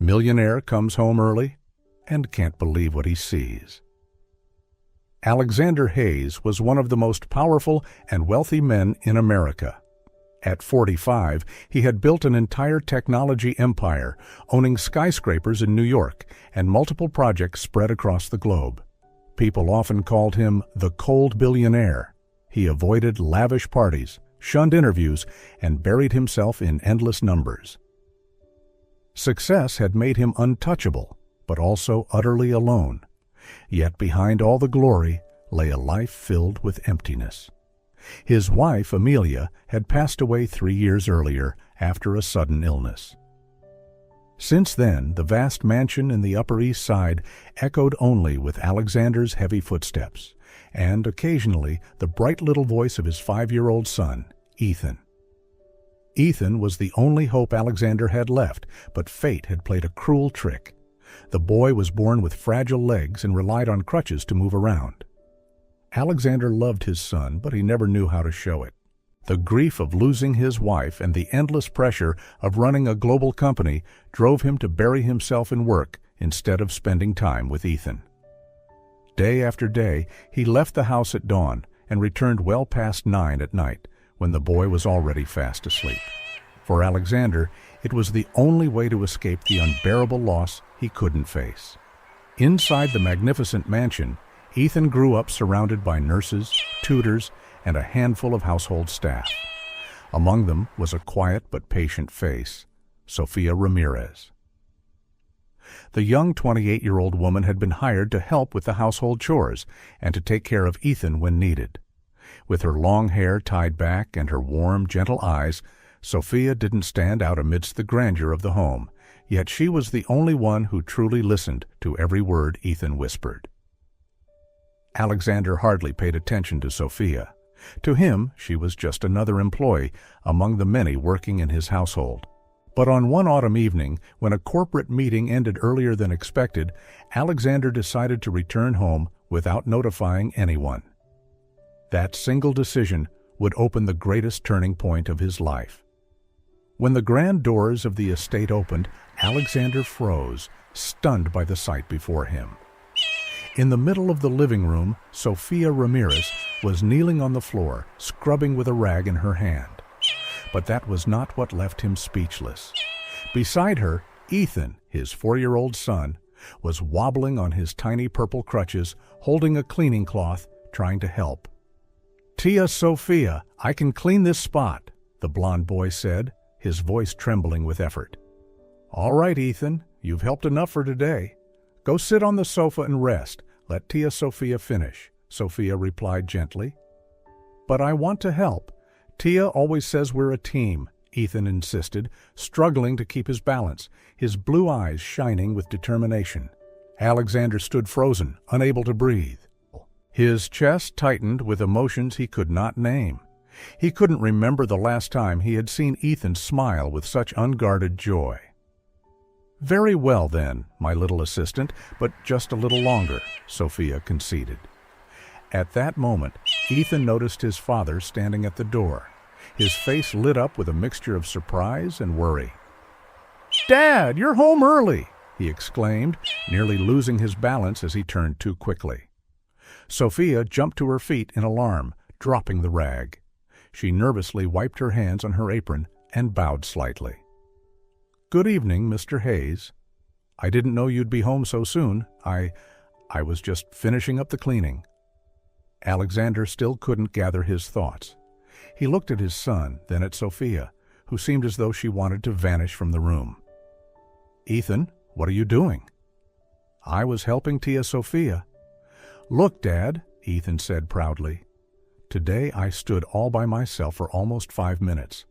Millionaire comes home early and can't believe what he sees. Alexander Hayes was one of the most powerful and wealthy men in America. At 45, he had built an entire technology empire, owning skyscrapers in New York and multiple projects spread across the globe. People often called him the cold billionaire. He avoided lavish parties, shunned interviews, and buried himself in endless numbers. Success had made him untouchable, but also utterly alone. Yet behind all the glory lay a life filled with emptiness. His wife, Amelia, had passed away 3 years earlier after a sudden illness. Since then, the vast mansion in the Upper East Side echoed only with Alexander's heavy footsteps, and occasionally the bright little voice of his 5-year-old son, Ethan. Ethan was the only hope Alexander had left, but fate had played a cruel trick. The boy was born with fragile legs and relied on crutches to move around. Alexander loved his son, but he never knew how to show it. The grief of losing his wife and the endless pressure of running a global company drove him to bury himself in work instead of spending time with Ethan. Day after day, he left the house at dawn and returned well past 9 at night, when the boy was already fast asleep. For Alexander, it was the only way to escape the unbearable loss he couldn't face. Inside the magnificent mansion, Ethan grew up surrounded by nurses, tutors, and a handful of household staff. Among them was a quiet but patient face, Sophia Ramirez. The young 28-year-old woman had been hired to help with the household chores and to take care of Ethan when needed. With her long hair tied back and her warm, gentle eyes, Sophia didn't stand out amidst the grandeur of the home, yet she was the only one who truly listened to every word Ethan whispered. Alexander hardly paid attention to Sophia. To him, she was just another employee among the many working in his household. But on one autumn evening, when a corporate meeting ended earlier than expected, Alexander decided to return home without notifying anyone. That single decision would open the greatest turning point of his life. When the grand doors of the estate opened, Alexander froze, stunned by the sight before him. In the middle of the living room, Sophia Ramirez was kneeling on the floor, scrubbing with a rag in her hand. But that was not what left him speechless. Beside her, Ethan, his 4-year-old son, was wobbling on his tiny purple crutches, holding a cleaning cloth, trying to help. "Tia Sophia, I can clean this spot," the blond boy said, his voice trembling with effort. "All right, Ethan, you've helped enough for today. Go sit on the sofa and rest. Let Tia Sophia finish," Sophia replied gently. "But I want to help. Tia always says we're a team," Ethan insisted, struggling to keep his balance, his blue eyes shining with determination. Alexander stood frozen, unable to breathe. His chest tightened with emotions he could not name. He couldn't remember the last time he had seen Ethan smile with such unguarded joy. "Very well then, my little assistant, but just a little longer," Sophia conceded. At that moment, Ethan noticed his father standing at the door. His face lit up with a mixture of surprise and worry. "Dad, you're home early!" he exclaimed, nearly losing his balance as he turned too quickly. Sophia jumped to her feet in alarm, dropping the rag. She nervously wiped her hands on her apron and bowed slightly. "Good evening, Mr. Hayes. I didn't know you'd be home so soon. I was just finishing up the cleaning." Alexander still couldn't gather his thoughts. He looked at his son, then at Sophia, who seemed as though she wanted to vanish from the room. "Ethan, what are you doing?" "I was helping Tia Sophia." "Look, Dad," Ethan said proudly. "Today I stood all by myself for almost 5 minutes."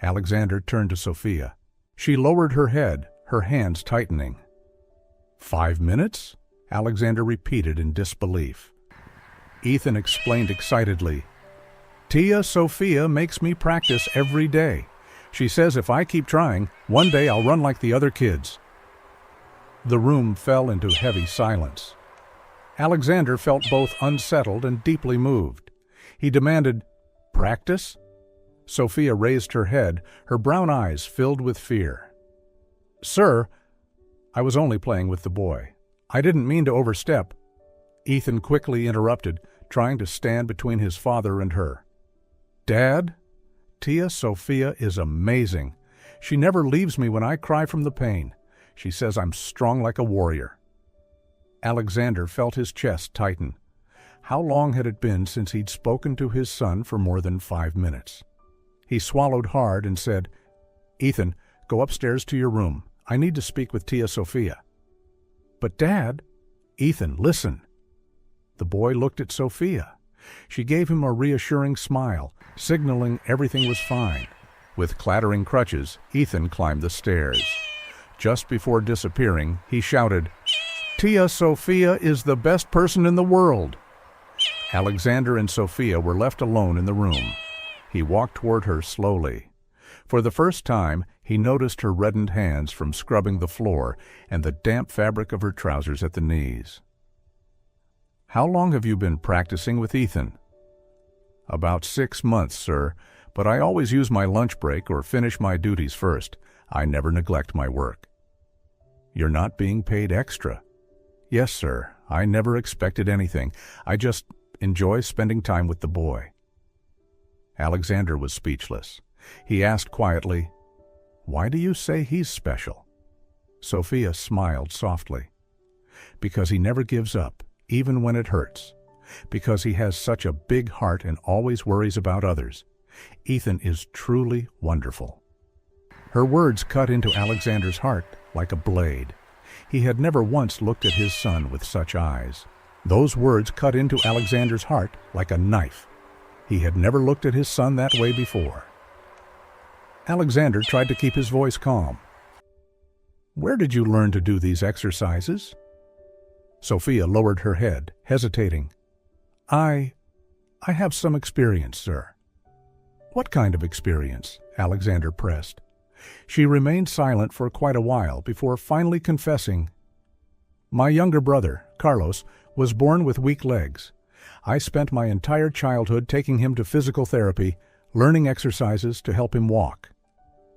Alexander turned to Sophia. She lowered her head, her hands tightening. 5 minutes? Alexander repeated in disbelief. Ethan explained excitedly. "Tia Sophia makes me practice every day. She says if I keep trying, one day I'll run like the other kids." The room fell into heavy silence. Alexander felt both unsettled and deeply moved. He demanded, "Practice?" Sophia raised her head, her brown eyes filled with fear. "Sir, I was only playing with the boy. I didn't mean to overstep. Ethan quickly interrupted, trying to stand between his father and her. Dad, Tia Sophia is amazing. She never leaves me when I cry from the pain. She says I'm strong like a warrior. Alexander felt his chest tighten. How long had it been since he'd spoken to his son for more than 5 minutes? He swallowed hard and said, Ethan, go upstairs to your room. I need to speak with Tia Sophia. But Dad, Ethan, listen. The boy looked at Sophia. She gave him a reassuring smile, signaling everything was fine. With clattering crutches, Ethan climbed the stairs. Just before disappearing, he shouted, Tia Sophia is the best person in the world. Alexander and Sophia were left alone in the room. He walked toward her slowly. For the first time, he noticed her reddened hands from scrubbing the floor and the damp fabric of her trousers at the knees. How long have you been practicing with Ethan? About 6 months, sir, but I always use my lunch break or finish my duties first. I never neglect my work. You're not being paid extra. Yes, sir. I never expected anything. I just enjoy spending time with the boy. Alexander was speechless. He asked quietly, Why do you say he's special? Sophia smiled softly. Because he never gives up, even when it hurts. Because he has such a big heart and always worries about others. Ethan is truly wonderful. Her words cut into Alexander's heart like a blade. He had never once looked at his son with such eyes. Those words cut into Alexander's heart like a knife. He had never looked at his son that way before. Alexander tried to keep his voice calm. Where did you learn to do these exercises? Sophia lowered her head, hesitating. I have some experience, sir. What kind of experience? Alexander pressed. She remained silent for quite a while before finally confessing, My younger brother, Carlos, was born with weak legs. I spent my entire childhood taking him to physical therapy, learning exercises to help him walk.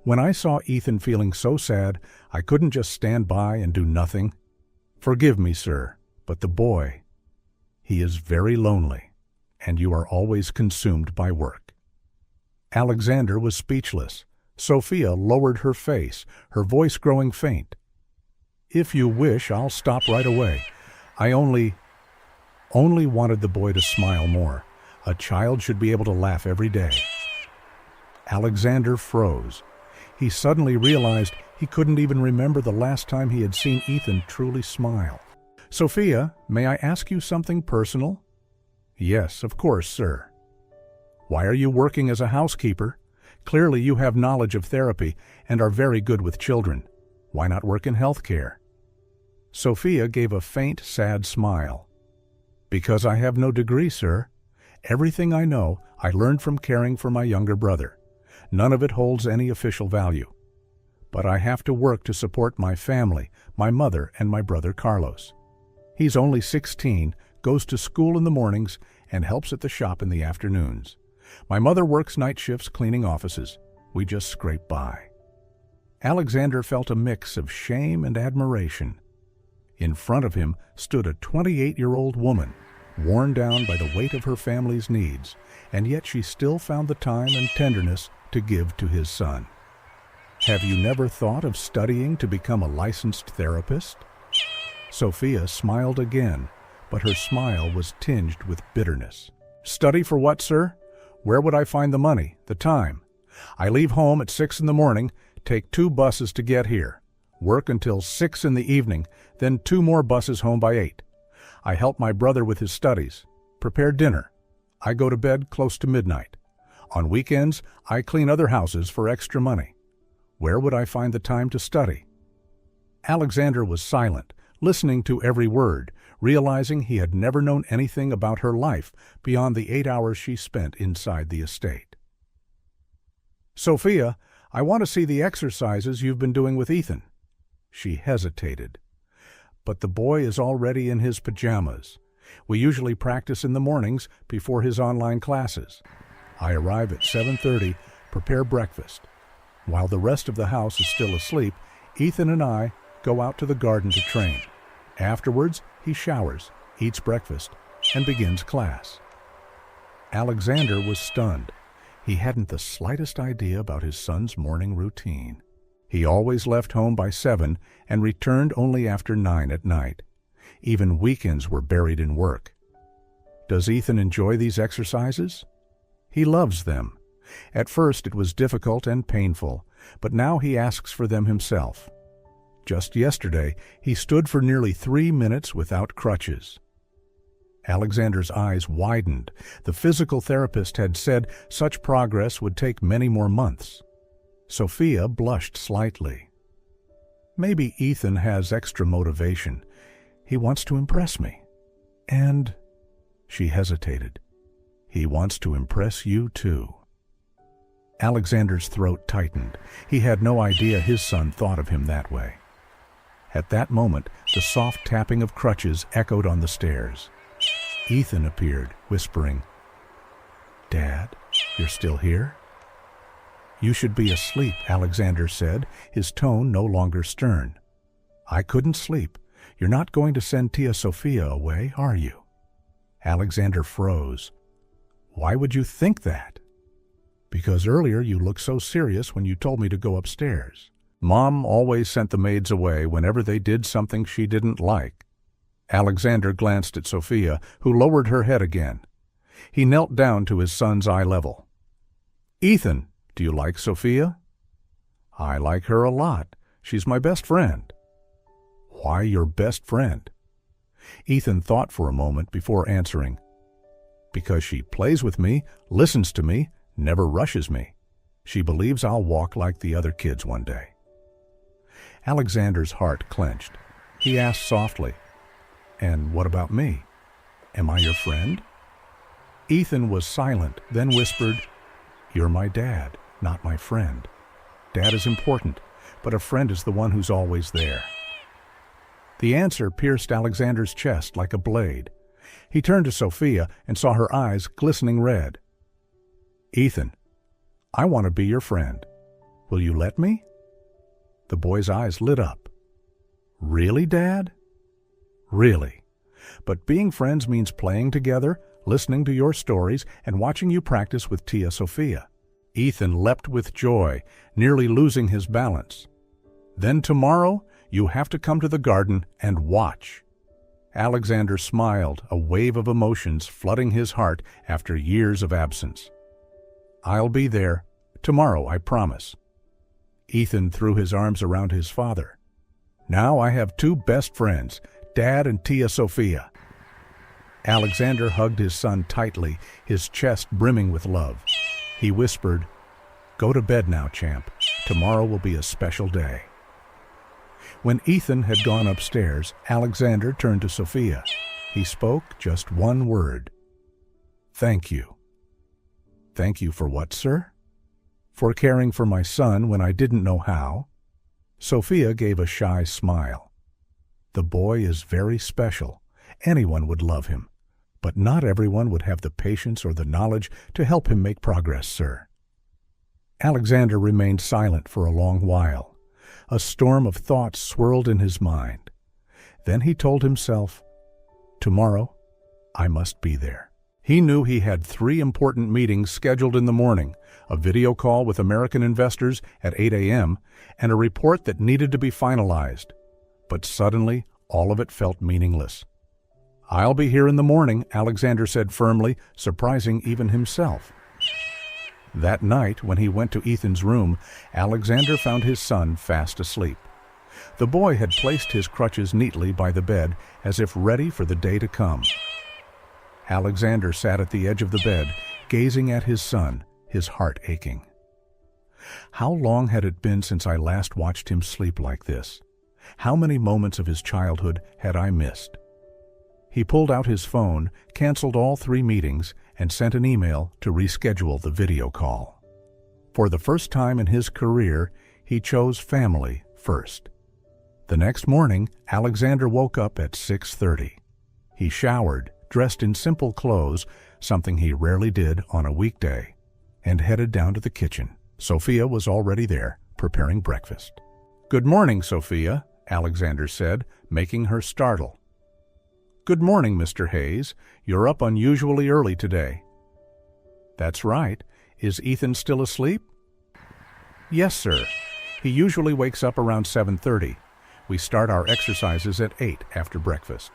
When I saw Ethan feeling so sad, I couldn't just stand by and do nothing. Forgive me, sir, but the boy, he is very lonely, and you are always consumed by work. Alexander was speechless. Sophia lowered her face, her voice growing faint. If you wish, I'll stop right away. I only wanted the boy to smile more. A child should be able to laugh every day. Alexander froze. He suddenly realized he couldn't even remember the last time he had seen Ethan truly smile. Sophia, may I ask you something personal? Yes, of course, sir. Why are you working as a housekeeper? Clearly you have knowledge of therapy and are very good with children. Why not work in healthcare? Sophia gave a faint, sad smile. Because I have no degree, sir. Everything I know, I learned from caring for my younger brother. None of it holds any official value. But I have to work to support my family, my mother, and my brother Carlos. He's only 16, goes to school in the mornings, and helps at the shop in the afternoons. My mother works night shifts cleaning offices. We just scrape by. Alexander felt a mix of shame and admiration. In front of him stood a 28-year-old woman, worn down by the weight of her family's needs, and yet she still found the time and tenderness to give to his son. Have you never thought of studying to become a licensed therapist? Sophia smiled again, but her smile was tinged with bitterness. Study for what, sir? Where would I find the money, the time? I leave home at 6 in the morning, take 2 buses to get here, work until 6 in the evening, then 2 more buses home by 8. I help my brother with his studies, prepare dinner. I go to bed close to midnight. On weekends, I clean other houses for extra money. Where would I find the time to study? Alexander was silent, listening to every word, realizing he had never known anything about her life beyond the 8 hours she spent inside the estate. Sophia, I want to see the exercises you've been doing with Ethan. She hesitated. But the boy is already in his pajamas. We usually practice in the mornings before his online classes. I arrive at 7:30, prepare breakfast. While the rest of the house is still asleep, Ethan and I, go out to the garden to train. Afterwards, he showers, eats breakfast, and begins class. Alexander was stunned. He hadn't the slightest idea about his son's morning routine. He always left home by 7 and returned only after 9 at night. Even weekends were buried in work. Does Ethan enjoy these exercises? He loves them. At first it was difficult and painful, but now he asks for them himself. Just yesterday, he stood for nearly 3 minutes without crutches. Alexander's eyes widened. The physical therapist had said such progress would take many more months. Sophia blushed slightly. Maybe Ethan has extra motivation. He wants to impress me. And she hesitated. He wants to impress you too. Alexander's throat tightened. He had no idea his son thought of him that way. At that moment, the soft tapping of crutches echoed on the stairs. Ethan appeared, whispering, "Dad, you're still here?" "You should be asleep," Alexander said, his tone no longer stern. "I couldn't sleep. You're not going to send Tia Sophia away, are you?" Alexander froze. "Why would you think that?" "Because earlier you looked so serious when you told me to go upstairs. Mom always sent the maids away whenever they did something she didn't like." Alexander glanced at Sophia, who lowered her head again. He knelt down to his son's eye level. "Ethan, do you like Sophia?" "I like her a lot. She's my best friend." "Why your best friend?" Ethan thought for a moment before answering. "Because she plays with me, listens to me, never rushes me. She believes I'll walk like the other kids one day." Alexander's heart clenched. He asked softly, "And what about me? Am I your friend?" Ethan was silent, then whispered, "You're my dad, not my friend. Dad is important, but a friend is the one who's always there." The answer pierced Alexander's chest like a blade. He turned to Sophia and saw her eyes glistening red. "Ethan, I want to be your friend. Will you let me?" The boy's eyes lit up. "Really, Dad?" "Really. But being friends means playing together, listening to your stories, and watching you practice with Tia Sophia." Ethan leapt with joy, nearly losing his balance. "Then tomorrow, you have to come to the garden and watch." Alexander smiled, a wave of emotions flooding his heart after years of absence. "I'll be there. Tomorrow, I promise." Ethan threw his arms around his father. "Now I have 2 best friends, Dad and Tia Sophia." Alexander hugged his son tightly, his chest brimming with love. He whispered, "Go to bed now, champ. Tomorrow will be a special day." When Ethan had gone upstairs, Alexander turned to Sophia. He spoke just one word. "Thank you." "Thank you for what, sir?" "For caring for my son when I didn't know how." Sophia gave a shy smile. "The boy is very special. Anyone would love him. But not everyone would have the patience or the knowledge to help him make progress, sir." Alexander remained silent for a long while. A storm of thoughts swirled in his mind. Then he told himself, "Tomorrow, I must be there." He knew he had 3 important meetings scheduled in the morning, a video call with American investors at 8 a.m., and a report that needed to be finalized. But suddenly, all of it felt meaningless. "I'll be here in the morning," Alexander said firmly, surprising even himself. That night, when he went to Ethan's room, Alexander found his son fast asleep. The boy had placed his crutches neatly by the bed, as if ready for the day to come. Alexander sat at the edge of the bed, gazing at his son, his heart aching. How long had it been since I last watched him sleep like this? How many moments of his childhood had I missed? He pulled out his phone, canceled all 3 meetings, and sent an email to reschedule the video call. For the first time in his career, he chose family first. The next morning, Alexander woke up at 6:30. He showered, dressed in simple clothes, something he rarely did on a weekday, and headed down to the kitchen. Sophia was already there, preparing breakfast. "Good morning, Sophia," Alexander said, making her startle. "Good morning, Mr. Hayes. You're up unusually early today." "That's right. Is Ethan still asleep?" "Yes, sir. He usually wakes up around 7:30. We start our exercises at 8 after breakfast."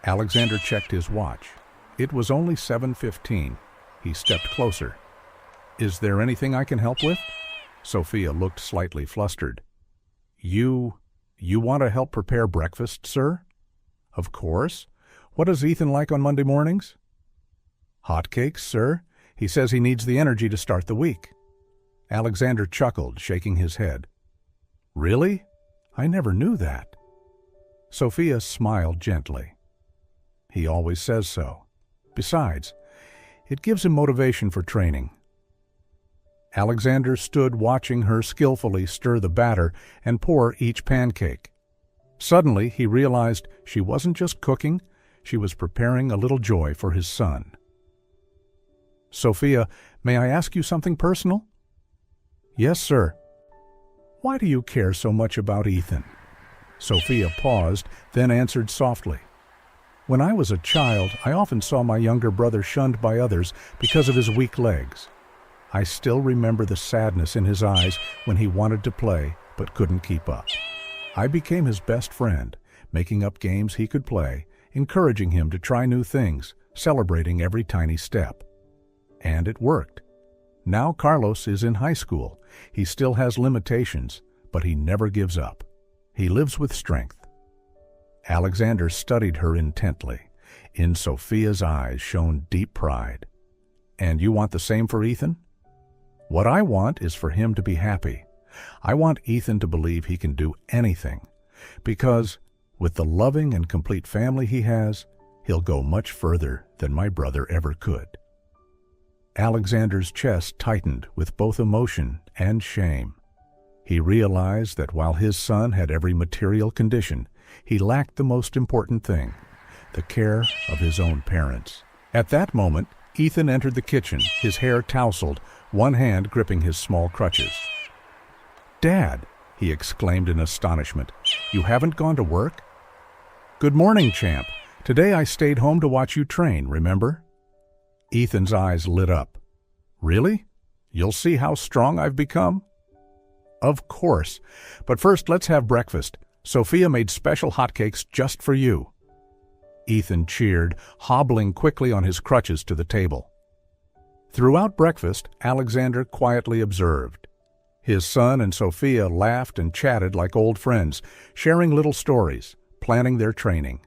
Alexander checked his watch. It was only 7:15. He stepped closer. "Is there anything I can help with?" Sophia looked slightly flustered. You want to help prepare breakfast, sir?" "Of course. What does Ethan like on Monday mornings?" "Hotcakes, sir. He says he needs the energy to start the week." Alexander chuckled, shaking his head. "Really? I never knew that." Sophia smiled gently. "He always says so. Besides, it gives him motivation for training." Alexander stood watching her skillfully stir the batter and pour each pancake. Suddenly, he realized she wasn't just cooking, she was preparing a little joy for his son. "Sophia, may I ask you something personal?" "Yes, sir." "Why do you care so much about Ethan?" Sophia paused, then answered softly. "When I was a child, I often saw my younger brother shunned by others because of his weak legs. I still remember the sadness in his eyes when he wanted to play but couldn't keep up. I became his best friend, making up games he could play, encouraging him to try new things, celebrating every tiny step. And it worked. Now Carlos is in high school. He still has limitations, but he never gives up. He lives with strength." Alexander studied her intently. In Sophia's eyes shone deep pride. "And you want the same for Ethan?" "What I want is for him to be happy. I want Ethan to believe he can do anything, because with the loving and complete family he has, he'll go much further than my brother ever could." Alexander's chest tightened with both emotion and shame. He realized that while his son had every material condition, he lacked the most important thing, the care of his own parents. At that moment, Ethan entered the kitchen, his hair tousled, one hand gripping his small crutches. "Dad," he exclaimed in astonishment, "you haven't gone to work?" "Good morning, champ. Today I stayed home to watch you train, remember?" Ethan's eyes lit up. "Really? You'll see how strong I've become?" "Of course. But first let's have breakfast. Sophia made special hotcakes just for you." Ethan cheered, hobbling quickly on his crutches to the table. Throughout breakfast, Alexander quietly observed. His son and Sophia laughed and chatted like old friends, sharing little stories, planning their training.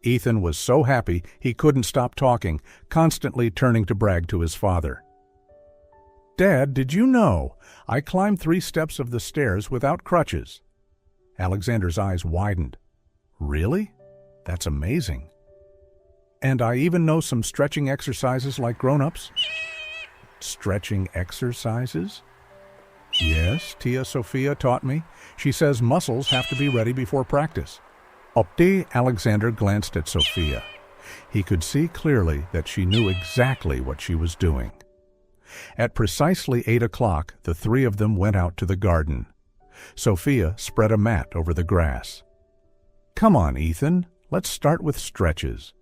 Ethan was so happy he couldn't stop talking, constantly turning to brag to his father. "Dad, did you know? I climbed 3 steps of the stairs without crutches." Alexander's eyes widened. "Really? That's amazing. And I even know some stretching exercises like grown-ups." "Stretching exercises?" "Yes, Tia Sophia taught me. She says muscles have to be ready before practice." Alexander glanced at Sophia. He could see clearly that she knew exactly what she was doing. At precisely 8 o'clock, the 3 of them went out to the garden. Sophia spread a mat over the grass. "Come on, Ethan. Let's start with stretches."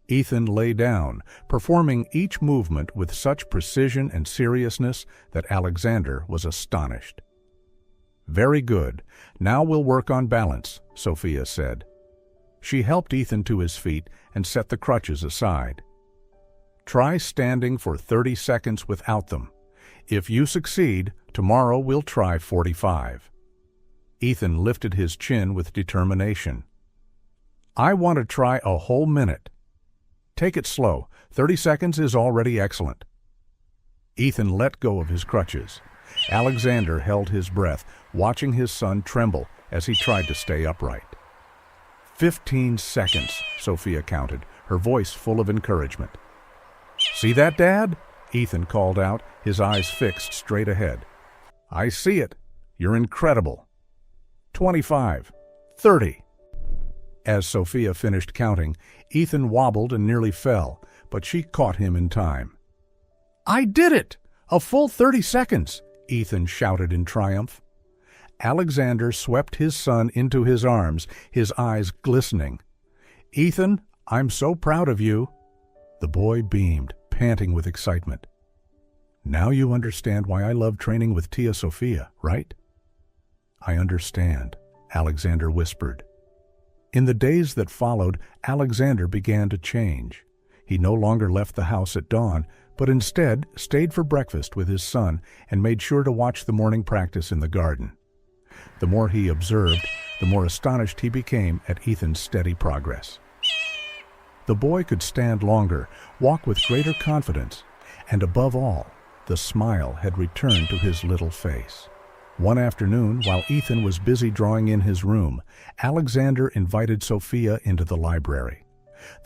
Ethan lay down, performing each movement with such precision and seriousness that Alexander was astonished. "Very good. Now we'll work on balance," Sophia said. She helped Ethan to his feet and set the crutches aside. "Try standing for 30 seconds without them. If you succeed, tomorrow we'll try 45. Ethan lifted his chin with determination. "I want to try a whole minute." "Take it slow. 30 seconds is already excellent." Ethan let go of his crutches. Alexander held his breath, watching his son tremble as he tried to stay upright. 15 seconds, Sophia counted, her voice full of encouragement. "See that, Dad?" Ethan called out, his eyes fixed straight ahead. "I see it. You're incredible." 25. 30. As Sophia finished counting, Ethan wobbled and nearly fell, but she caught him in time. "I did it! A full 30 seconds!" Ethan shouted in triumph. Alexander swept his son into his arms, his eyes glistening. "Ethan, I'm so proud of you." The boy beamed, panting with excitement. "Now you understand why I love training with Tia Sophia, right?" "I understand," Alexander whispered. In the days that followed, Alexander began to change. He no longer left the house at dawn, but instead stayed for breakfast with his son and made sure to watch the morning practice in the garden. The more he observed, the more astonished he became at Ethan's steady progress. The boy could stand longer, walk with greater confidence, and above all, the smile had returned to his little face. One afternoon, while Ethan was busy drawing in his room, Alexander invited Sophia into the library.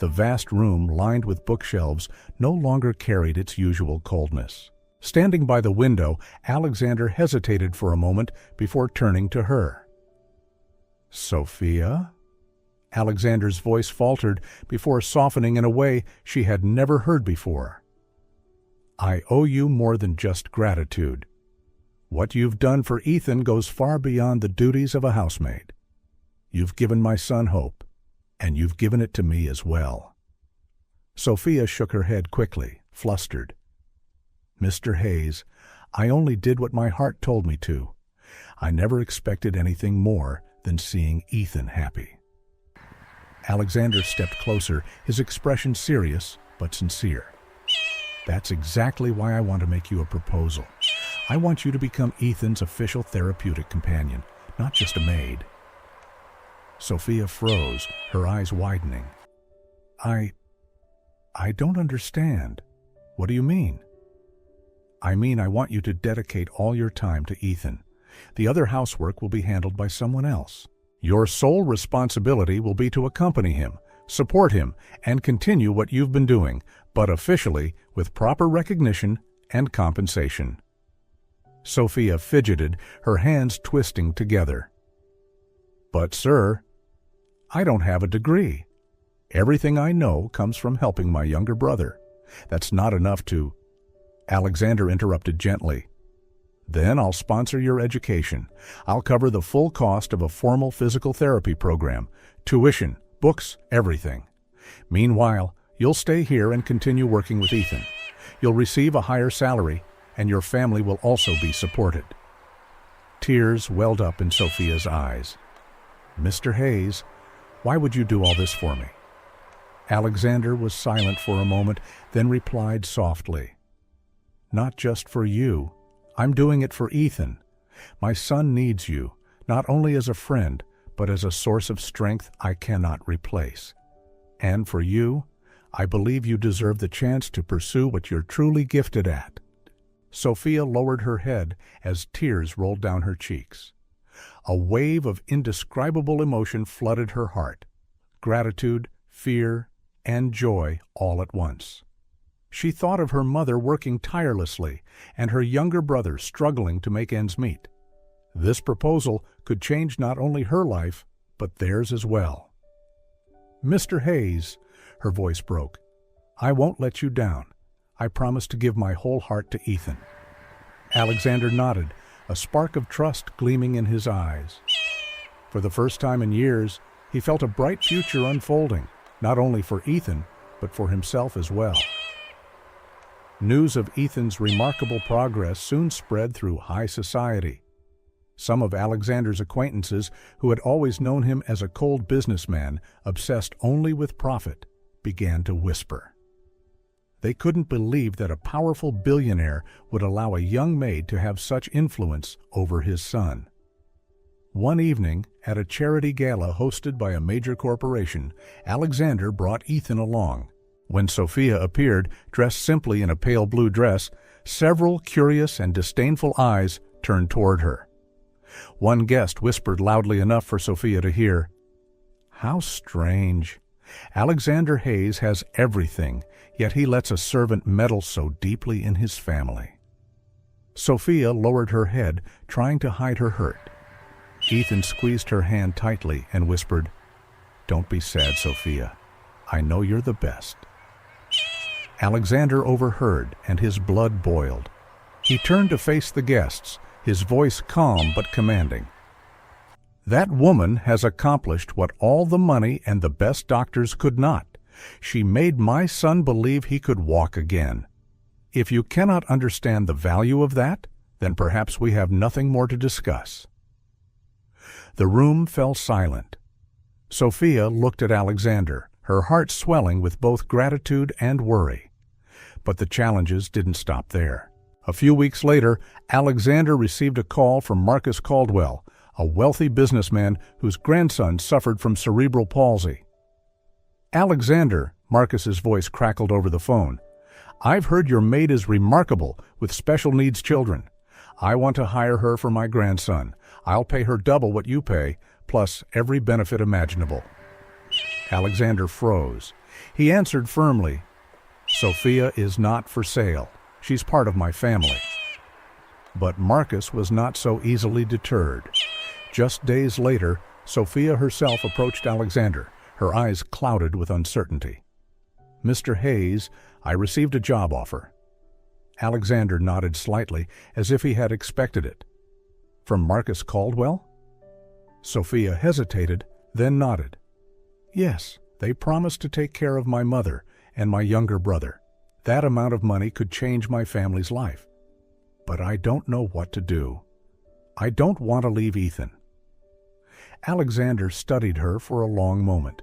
The vast room, lined with bookshelves, no longer carried its usual coldness. Standing by the window, Alexander hesitated for a moment before turning to her. "Sophia?" Alexander's voice faltered before softening in a way she had never heard before. "I owe you more than just gratitude. What you've done for Ethan goes far beyond the duties of a housemaid. You've given my son hope, and you've given it to me as well." Sophia shook her head quickly, flustered. "Mr. Hayes, I only did what my heart told me to. I never expected anything more than seeing Ethan happy." Alexander stepped closer, his expression serious but sincere. "That's exactly why I want to make you a proposal. I want you to become Ethan's official therapeutic companion, not just a maid." Sophia froze, her eyes widening. I don't understand. What do you mean?" "I mean I want you to dedicate all your time to Ethan. The other housework will be handled by someone else. Your sole responsibility will be to accompany him, support him, and continue what you've been doing, but officially with proper recognition and compensation." Sophia fidgeted, her hands twisting together. "But, sir, I don't have a degree. Everything I know comes from helping my younger brother. That's not enough to—" Alexander interrupted gently. "Then I'll sponsor your education. I'll cover the full cost of a formal physical therapy program, tuition, books, everything. Meanwhile, you'll stay here and continue working with Ethan. You'll receive a higher salary, and your family will also be supported." Tears welled up in Sophia's eyes. "Mr. Hayes, why would you do all this for me?" Alexander was silent for a moment, then replied softly, "Not just for you. I'm doing it for Ethan. My son needs you, not only as a friend, but as a source of strength I cannot replace. And for you, I believe you deserve the chance to pursue what you're truly gifted at." Sophia lowered her head as tears rolled down her cheeks. A wave of indescribable emotion flooded her heart. Gratitude, fear, and joy all at once. She thought of her mother working tirelessly and her younger brother struggling to make ends meet. This proposal could change not only her life, but theirs as well. "Mr. Hayes," her voice broke, "I won't let you down. I promise to give my whole heart to Ethan." Alexander nodded, a spark of trust gleaming in his eyes. For the first time in years, he felt a bright future unfolding, not only for Ethan, but for himself as well. News of Ethan's remarkable progress soon spread through high society. Some of Alexander's acquaintances, who had always known him as a cold businessman, obsessed only with profit, began to whisper. They couldn't believe that a powerful billionaire would allow a young maid to have such influence over his son. One evening, at a charity gala hosted by a major corporation, Alexander brought Ethan along. When Sophia appeared, dressed simply in a pale blue dress, several curious and disdainful eyes turned toward her. One guest whispered loudly enough for Sophia to hear, "How strange. Alexander Hayes has everything, yet he lets a servant meddle so deeply in his family." Sophia lowered her head, trying to hide her hurt. Ethan squeezed her hand tightly and whispered, "Don't be sad, Sophia. I know you're the best." Alexander overheard, and his blood boiled. He turned to face the guests, his voice calm but commanding. That woman has accomplished what all the money and the best doctors could not. She made my son believe he could walk again. If you cannot understand the value of that, then perhaps we have nothing more to discuss." The room fell silent. Sophia looked at Alexander, her heart swelling with both gratitude and worry. But the challenges didn't stop there. A few weeks later, Alexander received a call from Marcus Caldwell, a wealthy businessman whose grandson suffered from cerebral palsy. "Alexander," Marcus's voice crackled over the phone, "I've heard your maid is remarkable with special needs children. I want to hire her for my grandson. I'll pay her double what you pay, plus every benefit imaginable." Alexander froze. He answered firmly, "Sophia is not for sale. She's part of my family." But Marcus was not so easily deterred. Just days later, Sophia herself approached Alexander, her eyes clouded with uncertainty. "Mr. Hayes, I received a job offer." Alexander nodded slightly, as if he had expected it. "From Marcus Caldwell?" Sophia hesitated, then nodded. "Yes, they promised to take care of my mother and my younger brother. That amount of money could change my family's life. But I don't know what to do. I don't want to leave Ethan." Alexander studied her for a long moment.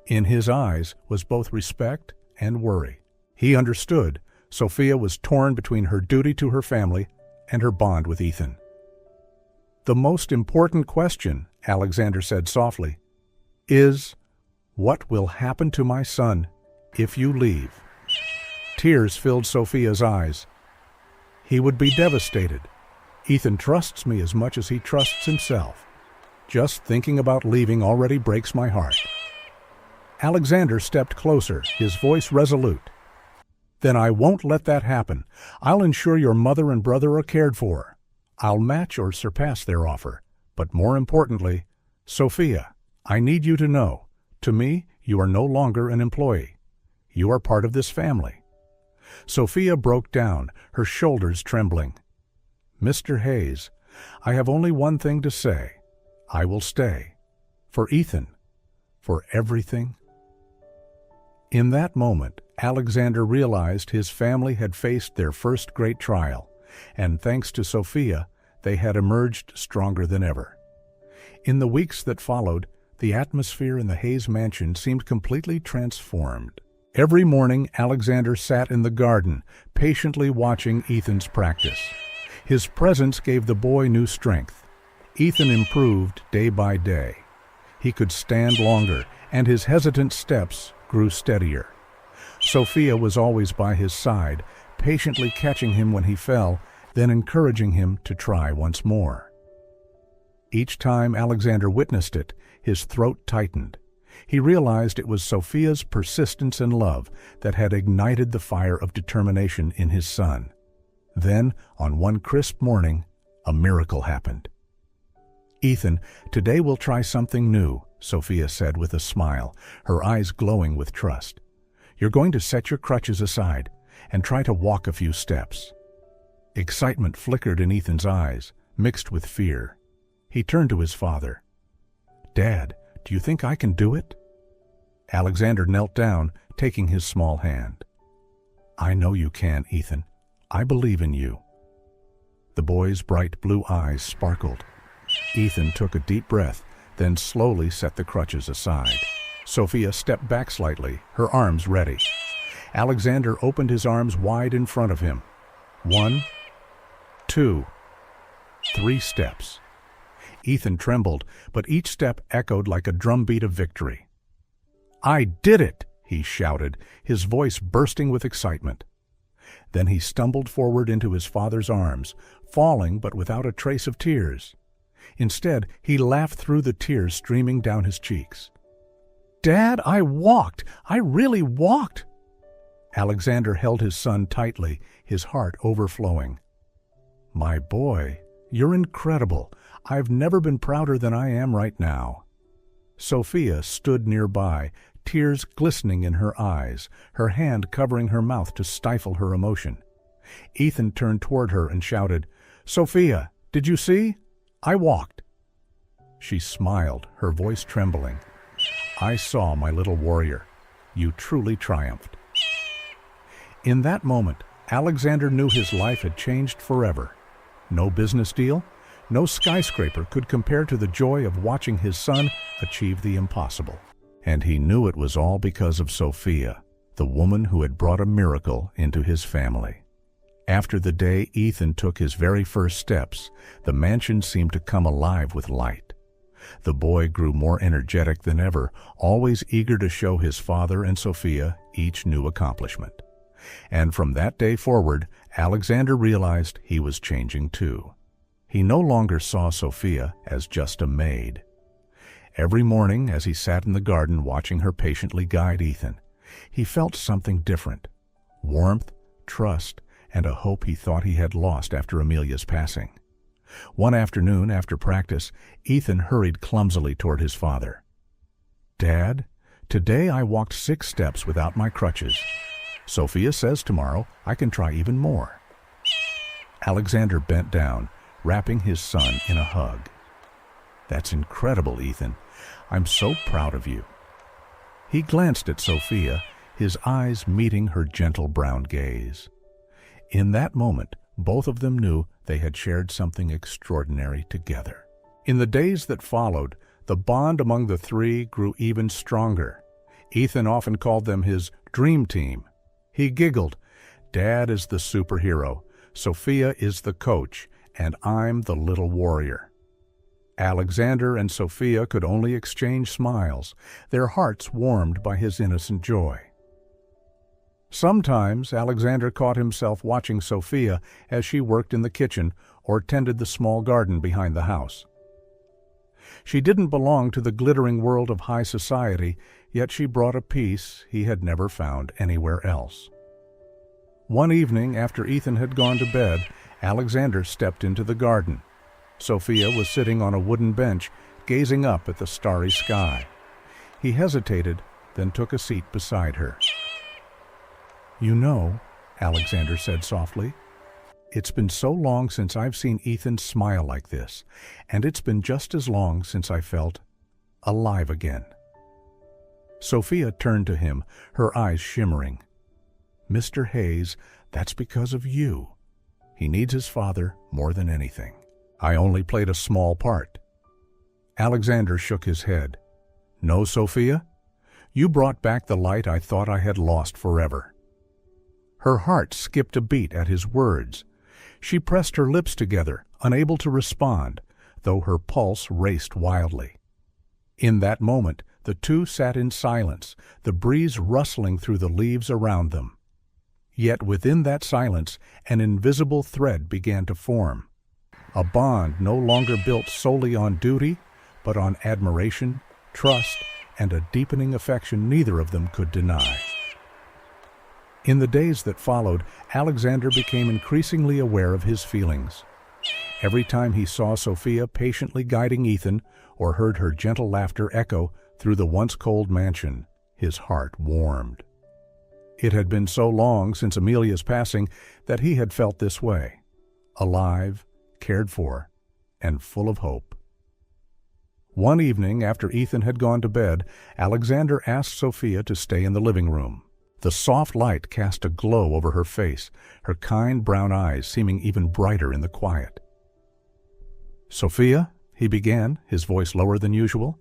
In his eyes was both respect and worry. He understood Sophia was torn between her duty to her family and her bond with Ethan. "The most important question," Alexander said softly, "is, what will happen to my son if you leave?" Tears filled Sophia's eyes. "He would be devastated. Ethan trusts me as much as he trusts himself. Just thinking about leaving already breaks my heart." Alexander stepped closer, his voice resolute. "Then I won't let that happen. I'll ensure your mother and brother are cared for. I'll match or surpass their offer. But more importantly, Sophia, I need you to know, to me, you are no longer an employee. You are part of this family." Sophia broke down, her shoulders trembling. "Mr. Hayes, I have only one thing to say. I will stay. For Ethan. For everything." In that moment, Alexander realized his family had faced their first great trial, and thanks to Sophia, they had emerged stronger than ever. In the weeks that followed, the atmosphere in the Hayes mansion seemed completely transformed. Every morning, Alexander sat in the garden, patiently watching Ethan's practice. His presence gave the boy new strength. Ethan improved day by day. He could stand longer, and his hesitant steps grew steadier. Sophia was always by his side, patiently catching him when he fell, then encouraging him to try once more. Each time Alexander witnessed it, his throat tightened. He realized it was Sophia's persistence and love that had ignited the fire of determination in his son. Then, on one crisp morning, a miracle happened. "Ethan, today we'll try something new," Sophia said with a smile, her eyes glowing with trust. "You're going to set your crutches aside and try to walk a few steps." Excitement flickered in Ethan's eyes, mixed with fear. He turned to his father. "Dad, do you think I can do it?" Alexander knelt down, taking his small hand. "I know you can, Ethan. I believe in you." The boy's bright blue eyes sparkled. Ethan took a deep breath, then slowly set the crutches aside. Sophia stepped back slightly, her arms ready. Alexander opened his arms wide in front of him. 1, 2, 3 steps. Ethan trembled, but each step echoed like a drumbeat of victory. "I did it!" he shouted, his voice bursting with excitement. Then he stumbled forward into his father's arms, falling but without a trace of tears. Instead, he laughed through the tears streaming down his cheeks. "Dad, I walked! I really walked!" Alexander held his son tightly, his heart overflowing. "My boy, you're incredible. I've never been prouder than I am right now." Sophia stood nearby, tears glistening in her eyes, her hand covering her mouth to stifle her emotion. Ethan turned toward her and shouted, "Sophia, did you see? I walked." She smiled, her voice trembling. "I saw, my little warrior. You truly triumphed." In that moment, Alexander knew his life had changed forever. No business deal, no skyscraper could compare to the joy of watching his son achieve the impossible. And he knew it was all because of Sophia, the woman who had brought a miracle into his family. After the day Ethan took his very first steps, the mansion seemed to come alive with light. The boy grew more energetic than ever, always eager to show his father and Sophia each new accomplishment. And from that day forward, Alexander realized he was changing too. He no longer saw Sophia as just a maid. Every morning, as he sat in the garden watching her patiently guide Ethan, he felt something different: warmth, trust, and a hope he thought he had lost after Amelia's passing. One afternoon, after practice, Ethan hurried clumsily toward his father. "Dad, today I walked 6 steps without my crutches. Sophia says tomorrow I can try even more." Alexander bent down, wrapping his son in a hug. "That's incredible, Ethan. I'm so proud of you." He glanced at Sophia, his eyes meeting her gentle brown gaze. In that moment, both of them knew they had shared something extraordinary together. In the days that followed, the bond among the three grew even stronger. Ethan often called them his dream team. He giggled, "Dad is the superhero, Sophia is the coach, and I'm the little warrior." Alexander and Sophia could only exchange smiles, their hearts warmed by his innocent joy. Sometimes Alexander caught himself watching Sophia as she worked in the kitchen or tended the small garden behind the house. She didn't belong to the glittering world of high society, yet she brought a peace he had never found anywhere else. One evening, after Ethan had gone to bed, Alexander stepped into the garden. Sophia was sitting on a wooden bench, gazing up at the starry sky. He hesitated, then took a seat beside her. "You know," Alexander said softly, "it's been so long since I've seen Ethan smile like this, and it's been just as long since I felt alive again." Sophia turned to him, her eyes shimmering. "Mr. Hayes, that's because of you. He needs his father more than anything. I only played a small part." Alexander shook his head. "No, Sophia, you brought back the light I thought I had lost forever." Her heart skipped a beat at his words. She pressed her lips together, unable to respond, though her pulse raced wildly. In that moment, the two sat in silence, the breeze rustling through the leaves around them. Yet within that silence, an invisible thread began to form. A bond no longer built solely on duty, but on admiration, trust, and a deepening affection neither of them could deny. In the days that followed, Alexander became increasingly aware of his feelings. Every time he saw Sophia patiently guiding Ethan, or heard her gentle laughter echo through the once cold mansion, his heart warmed. It had been so long since Amelia's passing that he had felt this way, alive, cared for, and full of hope. One evening, after Ethan had gone to bed, Alexander asked Sophia to stay in the living room. The soft light cast a glow over her face, her kind brown eyes seeming even brighter in the quiet. "Sophia," he began, his voice lower than usual,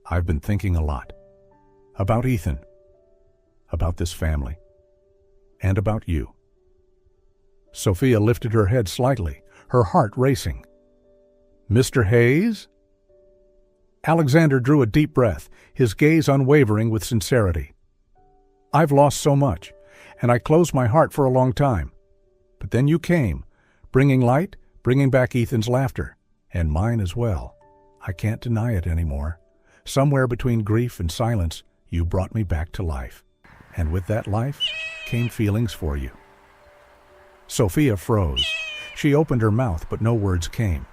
"I've been thinking a lot. About Ethan, about this family, and about you." Sophia lifted her head slightly, her heart racing. "Mr. Hayes?" Alexander drew a deep breath, his gaze unwavering with sincerity. "I've lost so much, and I closed my heart for a long time. But then you came, bringing light, bringing back Ethan's laughter, and mine as well. I can't deny it anymore. Somewhere between grief and silence, you brought me back to life. And with that life came feelings for you." Sophia froze. She opened her mouth, but no words came.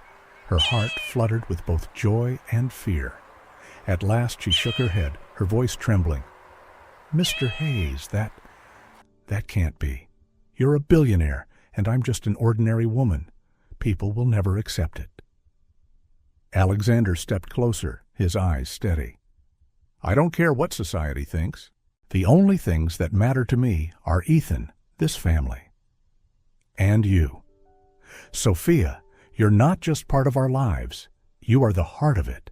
Her heart fluttered with both joy and fear. At last she shook her head, her voice trembling. "Mr. Hayes, that can't be. You're a billionaire, and I'm just an ordinary woman. People will never accept it." Alexander stepped closer, his eyes steady. "I don't care what society thinks. The only things that matter to me are Ethan, this family, and you. Sophia, you're not just part of our lives. You are the heart of it."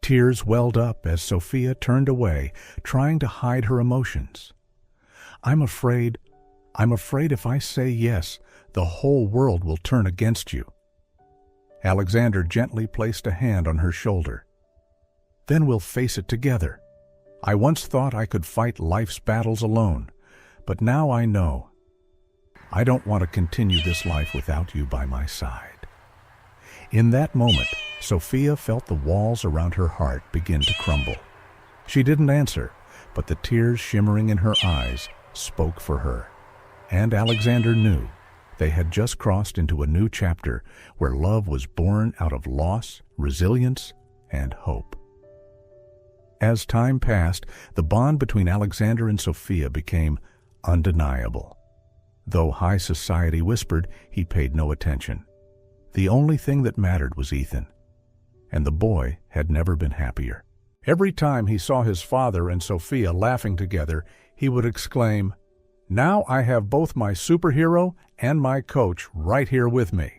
Tears welled up as Sophia turned away, trying to hide her emotions. I'm afraid if I say yes, the whole world will turn against you." Alexander gently placed a hand on her shoulder. "Then we'll face it together. I once thought I could fight life's battles alone, but now I know. I don't want to continue this life without you by my side." In that moment, Sophia felt the walls around her heart begin to crumble. She didn't answer, but the tears shimmering in her eyes spoke for her. And Alexander knew they had just crossed into a new chapter where love was born out of loss, resilience, and hope. As time passed, the bond between Alexander and Sophia became undeniable. Though high society whispered, he paid no attention. The only thing that mattered was Ethan, and the boy had never been happier. Every time he saw his father and Sophia laughing together, he would exclaim, "Now I have both my superhero and my coach right here with me."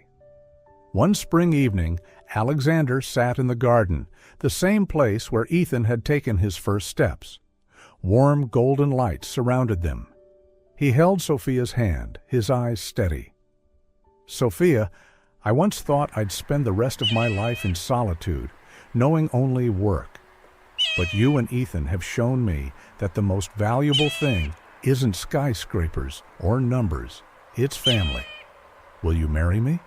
One spring evening, Alexander sat in the garden, the same place where Ethan had taken his first steps. Warm golden lights surrounded them. He held Sophia's hand, his eyes steady. "Sophia, I once thought I'd spend the rest of my life in solitude, knowing only work. But you and Ethan have shown me that the most valuable thing isn't skyscrapers or numbers, it's family. Will you marry me?"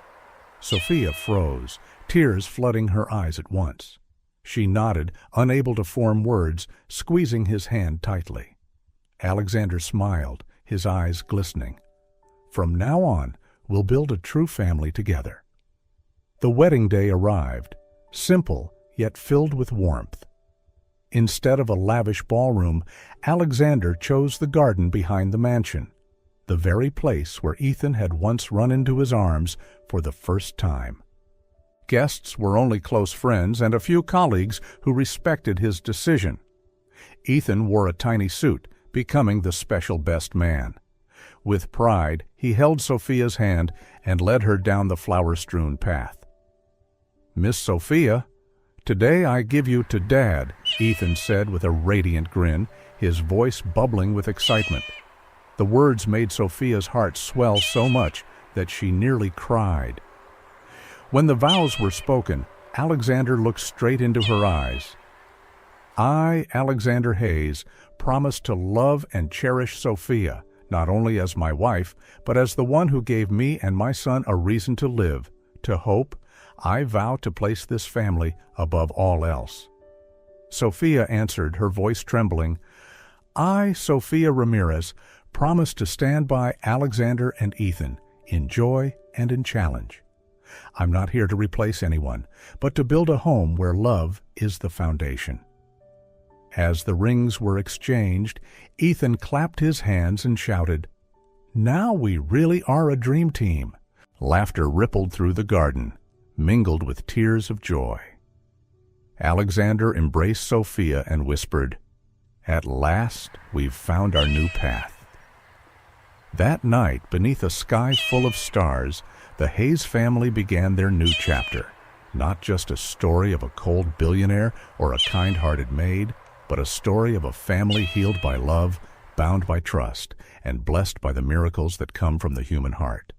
Sophia froze, tears flooding her eyes at once. She nodded, unable to form words, squeezing his hand tightly. Alexander smiled, his eyes glistening. "From now on, we'll build a true family together." The wedding day arrived, simple yet filled with warmth. Instead of a lavish ballroom, Alexander chose the garden behind the mansion, the very place where Ethan had once run into his arms for the first time. Guests were only close friends and a few colleagues who respected his decision. Ethan wore a tiny suit, becoming the special best man. With pride, he held Sophia's hand and led her down the flower-strewn path. "Miss Sophia, today I give you to Dad," Ethan said with a radiant grin, his voice bubbling with excitement. The words made Sophia's heart swell so much that she nearly cried. When the vows were spoken, Alexander looked straight into her eyes. "I, Alexander Hayes, promise to love and cherish Sophia, not only as my wife, but as the one who gave me and my son a reason to live, to hope. I vow to place this family above all else." Sophia answered, her voice trembling, "I, Sophia Ramirez, promise to stand by Alexander and Ethan, in joy and in challenge. I'm not here to replace anyone, but to build a home where love is the foundation." As the rings were exchanged, Ethan clapped his hands and shouted, "Now we really are a dream team." Laughter rippled through the garden, mingled with tears of joy. Alexander embraced Sophia and whispered, "At last, we've found our new path." That night, beneath a sky full of stars, the Hayes family began their new chapter. Not just a story of a cold billionaire or a kind-hearted maid, but a story of a family healed by love, bound by trust, and blessed by the miracles that come from the human heart.